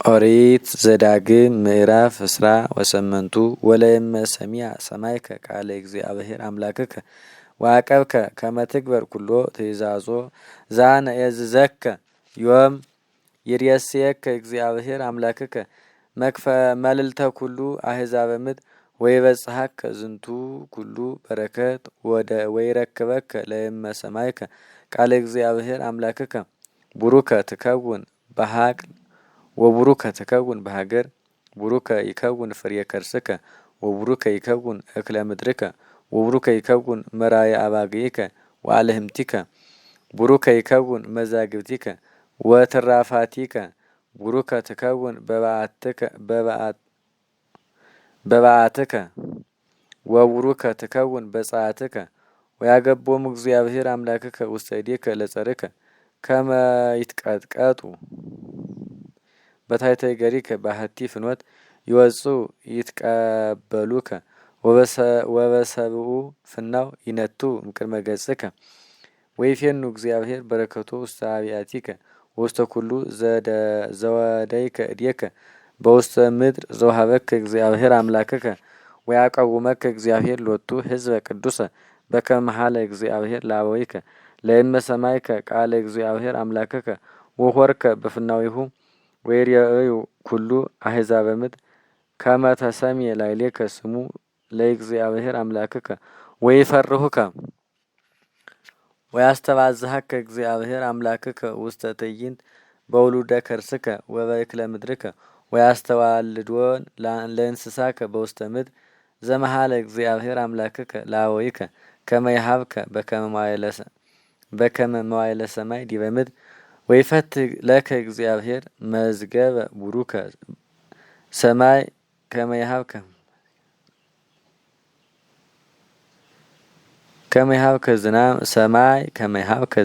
ኦሪት ዘዳግም ምዕራፍ እስራ ወሰመንቱ ወለየመ ሰሚዐ ሰማይከ ቃለ እግዚአብሔር አምላክከ ወአቀብከ ከመ ትግበር ኩሎ ትእዛዞ ዘአነእዝዘከ ዮም ይሬስየከ እግዚአብሔር አምላክከ መክፈ መልዕልተ ኩሉ አሕዛበ ምድር ወይበጽሐከ ዝንቱ ኩሉ በረከት ወይረክበከ ለየመ ሰማይከ ቃለ እግዚአብሔር አምላክከ ቡሩከ ትከውን በሀቅል ወቡሩከ ትከውን በሀገር ቡሩከ ይከውን ፍሬ ከርስከ ወቡሩከ ይከውን እክለ ምድርከ ወቡሩከ ይከውን መራየ አባግዒከ ወአልህምቲከ ቡሩከ ይከውን መዛግብቲከ ወትራፋቲከ ቡሩከ ትከውን በበዓትከ ወቡሩከ ትከውን በጸአትከ ወያገቦሙ እግዚአብሔር አምላክከ ውስተ እዴከ ለጸርከ ከመ ይትቀጥቀጡ በታሕተ እገሪከ ባህቲ ፍኖት ይወጽኡ ይትቀበሉከ ወበሰብኡ ፍናው ይነቱ እምቅድመ ገጽከ ወይፌኑ እግዚአብሔር በረከቶ ውስተ አብያቲከ ወውስተ ኩሉ ዘወደይከ እዴከ በውስተ ምድር ዘውሃበከ እግዚአብሔር አምላክከ ወያቀውመከ እግዚአብሔር ሎቱ ሕዝበ ቅዱሰ በከመ መሃለ እግዚአብሔር ለአበዊከ ለእመ ሰማይከ ቃለ እግዚአብሔር አምላክከ ወሖርከ በፍናዊሁ ወይሬእዩ ኩሉ አሕዛበ ምድር ከመ ተሰምየ ላዕሌከ ስሙ ለእግዚአብሔር አምላክከ ወይፈርሁከ ወያስተባዝሐከ እግዚአብሔር አምላክከ ውስተ ትዕይንት በውሉደ ከርስከ ወበእክለ ምድርከ ወያስተዋልዶን ለእንስሳከ በውስተ ምድር ዘመሃለ እግዚአብሔር አምላክከ ለአበዊከ ከመ ይሃብከ በከመ መዋዕለ ሰማይ ዲበ ምድር ወይፈትህ ለከ እግዚአብሔር መዝገበ ቡሩከ ሰማይ ከመ ይሃብከ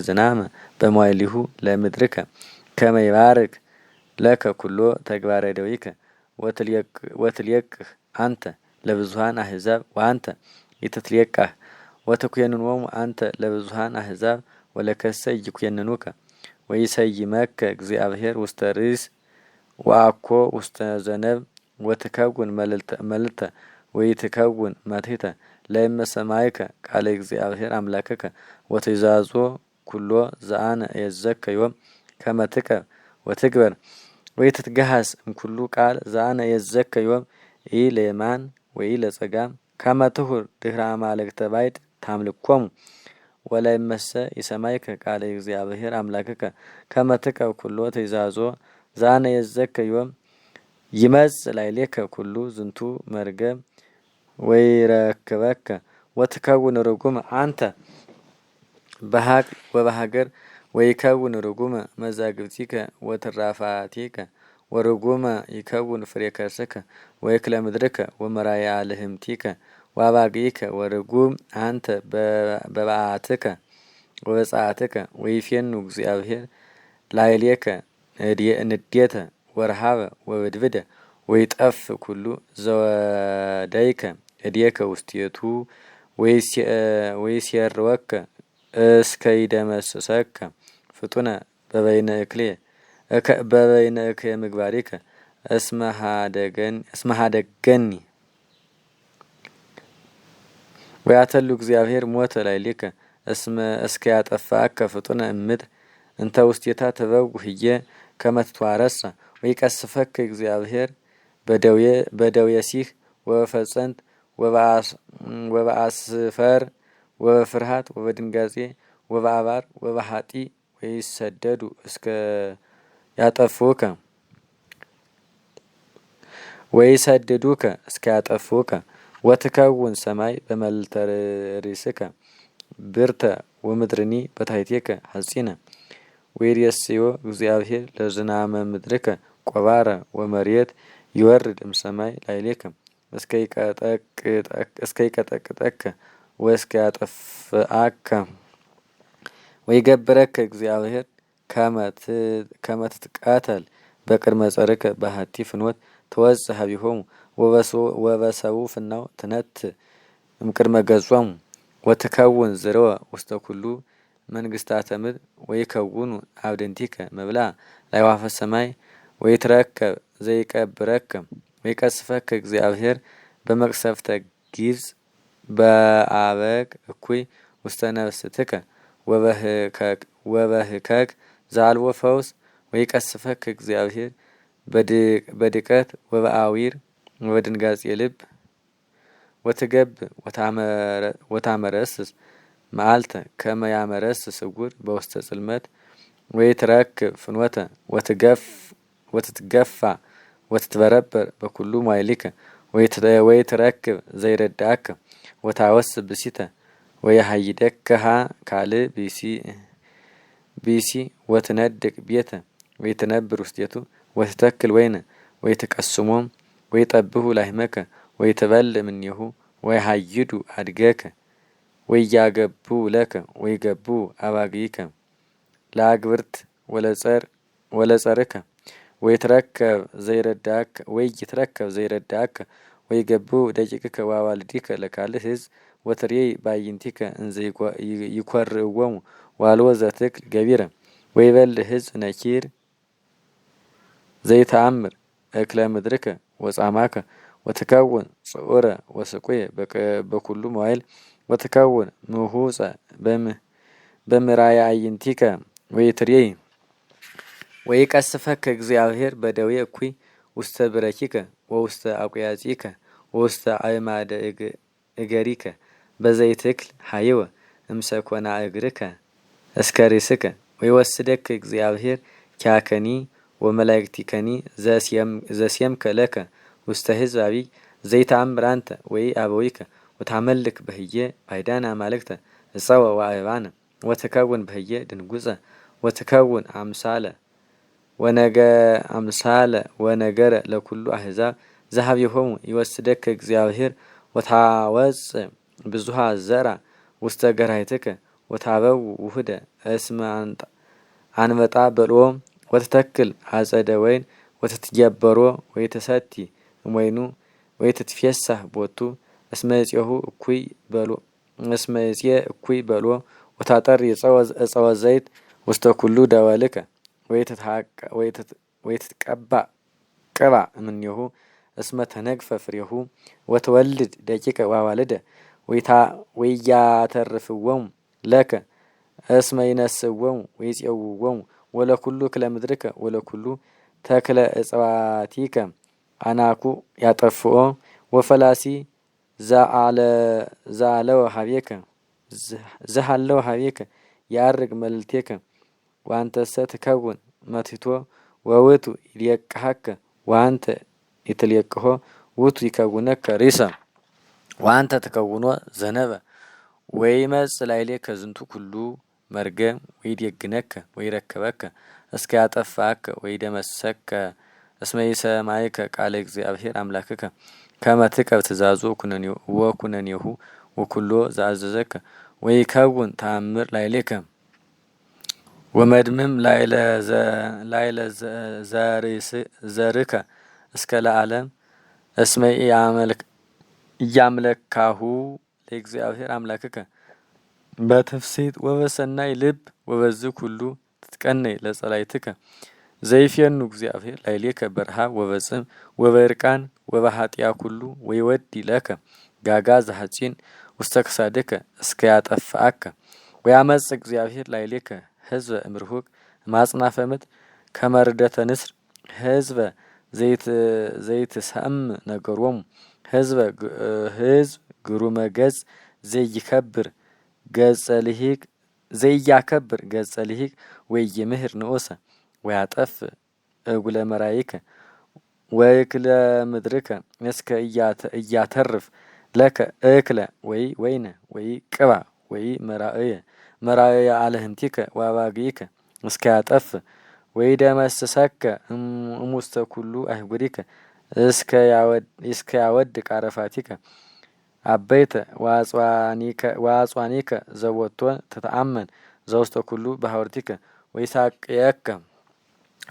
ዝናመ በመዋዕሊሁ ለምድርከ ከመ ይባርክ ለከ ኩሎ ተግባረ እደዊከ ወትልየቅህ አንተ ለብዙኃን አሕዛብ ወአንተ ኢትትልየቃህ ወትኩየንኖሙ አንተ ለብዙኃን አሕዛብ ወለከሰ ኢይኩየንኑከ ወይሰይመከ እግዚአብሔር ውስተ ርእስ ወአኮ ውስተ ዘነብ ወትከውን መልዕልተ ወይትከውን መትሕተ ለእመ ሰማይከ ቃለ እግዚአብሔር አምላክከ ወትእዛዞ ኩሎ ዘአነእዝዘከ ዮም ከመ ትቀብ ወትግበር ወይትትገሃስ እምኩሉ ቃል ዘአነእዝዘከ ዮም ኢለየማን ወኢለጸጋም ከመ ትሁር ድኅረ አማልክተ ባዕድ ታምልኮሙ ወለእመሰ ይሰማይከ ቃለ እግዚአብሔር አምላክከ ከመ ትቀብ ኩሎ ትእዛዞ ዘአነእዝዘከ ዮም ይመጽእ ላዕሌከ ኩሉ ዝንቱ መርገም ወይረክበከ ወትከውን ርጉመ አንተ በሀቅል ወበሀገር ወይከውን ርጉመ መዛግብቲከ ወትራፋቲከ ወርጉመ ይከውን ፍሬ ከርስከ ወእክለ ምድርከ ወመራየ አልህምቲከ ወአባግዒከ ወርጉም አንተ በበዓትከ ወበጸአትከ ወይፌኑ እግዚአብሔር ላዕሌከ ንዴተ ወረሃበ ወብድብደ ወይጠፍ ኩሉ ዘወደይከ እዴከ ውስቴቱ ወይሴርወከ እስከ ይደመስሰከ ፍጡነ በበይነ እክየ ምግባሪከ እስመ ሀደገኒ ወያተሉ እግዚአብሔር ሞተ ላዕሌከ እስከ ያጠፋከ ፍጡነ እምድር እንተ ውስቴታ ትበውሕ ህዬ ከመ ትትዋረሳ ወይቀስፈከ እግዚአብሔር በደዌ ሲህ ወበፈጸንት ወበአስፈር ወበፍርሃት ወበድንጋጼ ወበአባር ወበኃጢ ወይሰደዱ እስከ ያጠፉከ ወትከውን ሰማይ በመልዕልተ ርእስከ ብርተ ወምድርኒ በታሕቲከ ሐጺነ ወይሬስዮ እግዚአብሔር ለዝናመ ምድርከ ቆባረ ወመሬት ይወርድ እምሰማይ ላዕሌከ እስከ ይቀጠቅጠከ ወእስከ ያጠፍአከ ወይገብረከ እግዚአብሔር ከመ ትትቃተል በቅድመ ጸርከ በሀቲ ፍኖት ትወጽእ ሀቢሆሙ ወበሰቡ ፍናው ትነትእ እምቅድመ ገጾሙ ወትከውን ዝርወ ውስተ ኩሉ መንግስታተ ምድር ወይከውኑ አብደንቲከ መብልዐ ለአዕዋፈ ሰማይ ወይትረከብ ዘይቀብረከ ወይቀስፈከ እግዚአብሔር በመቅሰፍተ ጊዝ በአበቅ እኩይ ውስተ ነፍስትከ ወበህከክ ዘአልቦ ፈውስ ወይቀስፈከ እግዚአብሔር በድቀት ወበአዊር ወበድንጋጼ ልብ ወትገብ ወታመረስስ መዓልተ ከመ ያመረስስ እውር በውስተ ጽልመት ወይትረክብ ፍኖተ ወትትገፋ ወትትበረበር በኩሉ ሟይሊከ ወይትረክብ ዘይረዳእከ ወታወስብ ብእሲተ ወየሀይደከሃ ካልእ ብእሲ ወትነድቅ ቤተ ወይትነብር ውስቴቱ ወትተክል ወይነ ወይትቀስሞም ወይጠብሁ ላህመከ ወይትበልዕ እምኔሁ ወይሀይዱ አድገከ ወያገብኡ ለከ ወይገብኡ አባግኢከ ለአግብርት ወለጸርከ ወይትረከብ ዘይረዳእከ ወይገብኡ ደቂቅከ ወአዋልዲከ ለካልእ ሕዝብ ወትሬይ ባይንቲከ እንዘ ይኰርዕዎሙ ወአልቦ ዘትክል ገቢረ ወይበልዕ ሕዝብ ነኪር ዘይተአምር እክለ ምድርከ ወጻማከ ወትከውን ጽዑረ ወስቁየ በኩሉ መዋይል ወትከውን ምሁጸ በምራየ አዕይንቲከ ወይትሬይ ወይቀስፈከ እግዚአብሔር በደዌ እኩይ ውስተ ብረኪከ ወውስተ አቁያጺከ ወውስተ አዕማደ እገሪከ በዘይትክል ሀይወ እምሰኮና እግርከ እስከ ርእስከ ወይወስደከ እግዚአብሔር ኪያከኒ ወመላእክቲከኒ ዘሴምከ ለከ ውስተ ሕዝብ አቢይ ዘይተአምር አንተ ወይ አበዊከ ወታመልክ በህየ ባዕዳነ አማልክተ እፀወ ወአእባነ ወትከውን በህየ ድንጉፀ ወትከውን አምሳለ ወነገረ ለኩሉ አሕዛብ ዘኀቤሆሙ ይወስደከ እግዚአብሔር ወታወፅእ ብዙኃ ዘርአ ውስተ ገራሂትከ ወታበው ውህደ እስመ አንበጣ በልዖ ወትተክል አጸደ ወይን ወትትጀበሮ ወይትሰቲ እምወይኑ ወይትትፌሳህ ቦቱ እስመ እፄሁ እኩይ በልዖ ወታጠሪ እፀወ ዘይት ውስተ ኩሉ ደወልከ ወይትትቀባእ ቅባእ እምኔሁ እስመ ተነግፈ ፍሬሁ ወትወልድ ደቂቀ ወአዋልደ ወያተርፍዎሙ ለከ እስመ ይነስዎሙ ወይፄውዎሙ ወለኩሉ እክለ ምድርከ ወለኩሉ ተክለ እጽዋቲከ አናኩ ያጠፍኦ ወፈላሲ ዘሃለወ ሀቤከ ያርግ መልቴከ ወአንተሰ ትከውን መትቶ ወውእቱ ይሌቅሐከ ወአንተ ይትሌቅሖ ውእቱ ይከውነከ ሪሰ ወአንተ ትከውኖ ዘነበ ወይመጽእ ላዕሌከ ዝንቱ ኩሉ መርገም ወይዴግነከ ወይረክበከ እስከ ያጠፋከ ወይደመሰከ እስመ ኢሰማዕከ ቃለ እግዚአብሔር አምላክከ ከመ ትቀብ ትእዛዞ ወኩነኔሁ ወኩሎ ዘአዘዘከ ወይከውን ተአምር ላዕሌከ ወመድምም ላዕለ ዘርእከ እስከ ለዓለም እስመ ኢያምለካሁ ለእግዚአብሔር አምላክከ በትፍስሕት ወበሰናይ ልብ ወበዝህ ኩሉ ትትቀነይ ለጸላእትከ ዘይፌኑ እግዚአብሔር ላዕሌከ በረሃብ ወበጽም ወበዕርቃን ወበኃጢአ ኩሉ ወይወዲ ለከ ጋጋ ዘሐጺን ውስተ ክሳድከ እስከ ያጠፍአከ ወያመጽእ እግዚአብሔር ላዕሌከ ሕዝበ እምርሁቅ እምአጽናፈ ምድር ከመ ርደተ ንስር ሕዝበ ዘይትሰምዕ ነገሮሙ ሕዝብ ግሩመ ገጽ ዘይከብር ገጸ ልሂቅ ወይምህር ንዑሰ ወያጠፍእ እጉለ መራይከ ወእክለ ምድርከ እስከ እያተርፍ ለከ እክለ ወይነ ወይ ቅባ ወይ መራእየ አልህንቲከ ወአባግኢከ እስከ ያጠፍእ ወይደመስሰከ እሙስተ ኩሉ አህጉሪከ እስከ ያወድቅ አረፋቲከ አበይተ ወአጽዋኒከ ዘቦቶን ትተአመን ዘውስተ ኩሉ በሐውርቲከ ወይሳቅየከ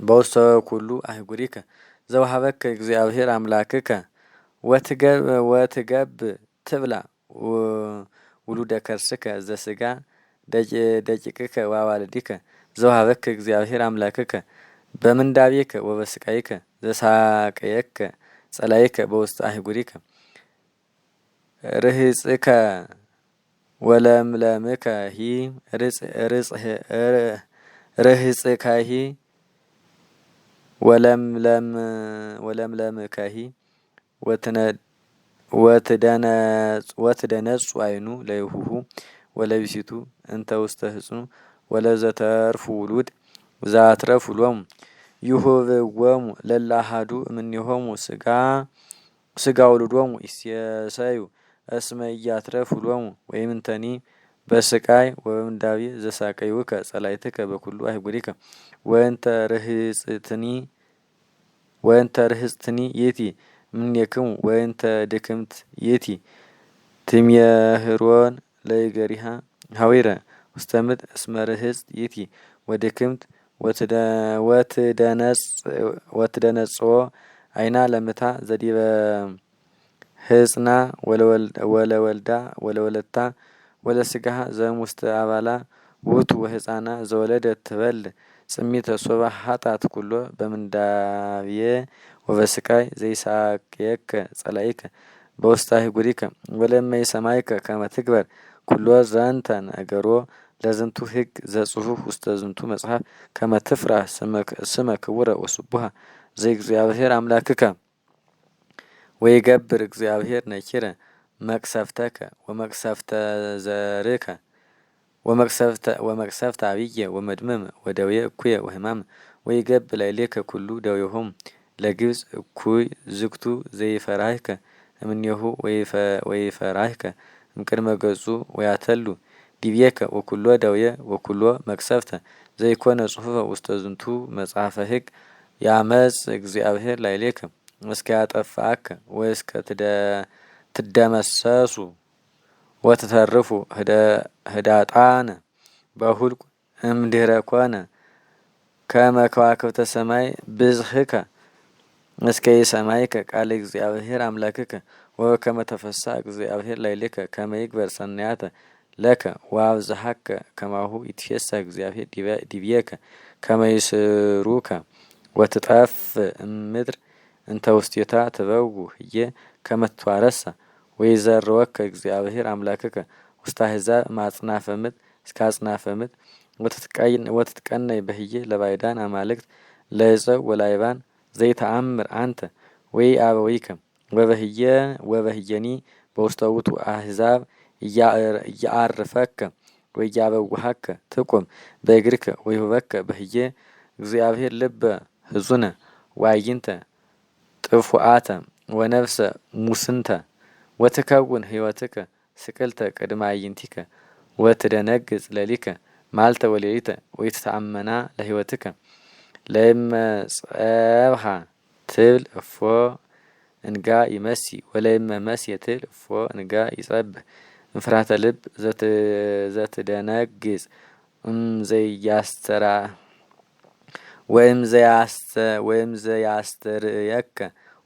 በውስተ ኩሉ አህጉሪከ ዘወሀበከ እግዚአብሔር አምላክከ ወትገብ ትብላ ውሉደ ከርስከ ዘስጋ ደቂቅከ ወአዋልዲከ ዘወሀበከ እግዚአብሔር አምላክከ በምንዳቤከ ወበስቃይከ ዘሳቀየከ ጸላይከ በውስተ አህጉሪከ ርህጽከ ወለምለምከ ሂ ርህጽከሂ ወለምለምከሂ ወትደነጹ አይኑ ለይሁሁ ወለቢሲቱ እንተ ውስተ ህጽኑ ወለዘተርፉ ውሉድ ዘአትረፉ ሎሙ ይሁብዎሙ ለለአሐዱ እምኔሆሙ ስጋ ውሉዶሙ ይሴሰዩ እስመ ኢያትረፉ ሎሙ ወይምንተኒ በስቃይ ወበምንዳቤ ዘሳቀዩከ ጸላእትከ በኩሉ አህጉሪከ ወእንተ ርህጽትኒ ይእቲ እምኔክሙ ወእንተ ድክምት ይእቲ ትሜህሮን ለእገሪሃ ሀዊረ ውስተ ምድር እስመ ርህጽት ይእቲ ወድክምት ወትደነጽኦ አይና ለምታ ዘዲበ ህጽና ወለወለታ ወለስጋሃ ዘእሙስተ አባላ ውእቱ ወህፃና ዘወለደት ትበል ጽሚተ ሶባ ሀጣት ኩሎ በምንዳብየ ወበስቃይ ዘይሳቅየከ ጸላኢከ በውስተ አህጉሪከ ወለመ ይሰማይከ ከመ ትግበር ኩሎ ዘንተ ነገሮ ለዝንቱ ህግ ዘጽሑፍ ውስተ ዝንቱ መጽሐፍ ከመ ትፍራህ ስመ ክቡረ ወስቡሃ ዘእግዚአብሔር አምላክከ ወይገብር እግዚአብሔር ነኪረ መቅሰፍተከ ወመቅሰፍተ ዘርከ ወመቅሰፍተ አብየ ወመድመም ወደውየ እኩየ ወህማም ወይገብ ላዕሌከ ኩሉ ደዌሆሙ ለግብጽ እኩይ ዝግቱ ዘይፈራህከ እምኔሁ ወይፈራህከ እምቅድመ ገጹ ወያተሉ ዲቤከ ወኩሎ ደውየ ወኩሎ መቅሰፍተ ዘይኮነ ጽሑፈ ውስተ ዝንቱ መጽሐፈ ህግ ያመጽ እግዚአብሔር ላዕሌከ እስከ ያጠፋከ ወእስከ ትደመሰሱ ወትተርፉ ህዳጣነ በሁልቁ እምድኅረ ኮነ ከመ ከዋክብተ ሰማይ ብዝህከ እስከ ይሰማይከ ቃለ እግዚአብሔር አምላክከ ወከመ ተፈስሐ እግዚአብሔር ላዕሌከ ከመ ይግበር ሰናያተ ለከ ወአብዝሐከ ከማሁ ይትፌሳህ እግዚአብሔር ዲቤከ ከመ ይስሩከ ወትጠፍ እምድር እንተ ውስቴታ ትበውህ ህዬ ከመ ትትዋረሳ ወይዘርወከ እግዚአብሔር አምላክከ ውስተ አሕዛብ እምአጽናፈ ምድር እስከ አጽናፈ ምድር ወትትቀነይ በህዬ ለባዕዳን አማልክት ለዕፀው ወላዕባን ዘይተአምር አንተ ወኢአበዊከ ወበህየኒ በውስተ ውእቱ አሕዛብ እያአርፈከ ወኢያበውሃከ ትቁም በእግርከ ወይሁበከ በህዬ እግዚአብሔር ልበ ህዙነ ወአዕይንተ ጥፉአተ ወነፍሰ ሙስንተ ወትከውን ህይወትከ ስቅልተ ቅድመ አዕይንቲከ ወትደነግጽ ሌሊከ መዓልተ ወሌሊተ ወይትተአመና ለህይወትከ ለእመ ጸብሃ ትብል እፎ እንጋ ይመሲ ወለእመ መስየ ትብል እፎ እንጋ ይጸብህ እንፍራተ ልብ ዘትደነግጽ ወይም ዘያስተርእየከ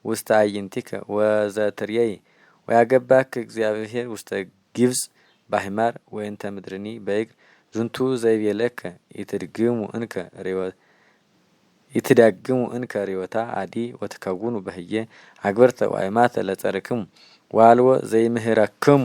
ውስተ አዕይንቲከ ወዘትርየይ ወያገባከ እግዚአብሔር ውስተ ግብጽ ባሕማር ወእንተ ምድርኒ በእግር ዝንቱ ዘይቤለከ ይትዳግሙ እንከ ርዮታ አዲ ወትከውኑ በህዬ አግብርተ ወአእማተ ለጸርክሙ ወአልቦ ዘይምህረክሙ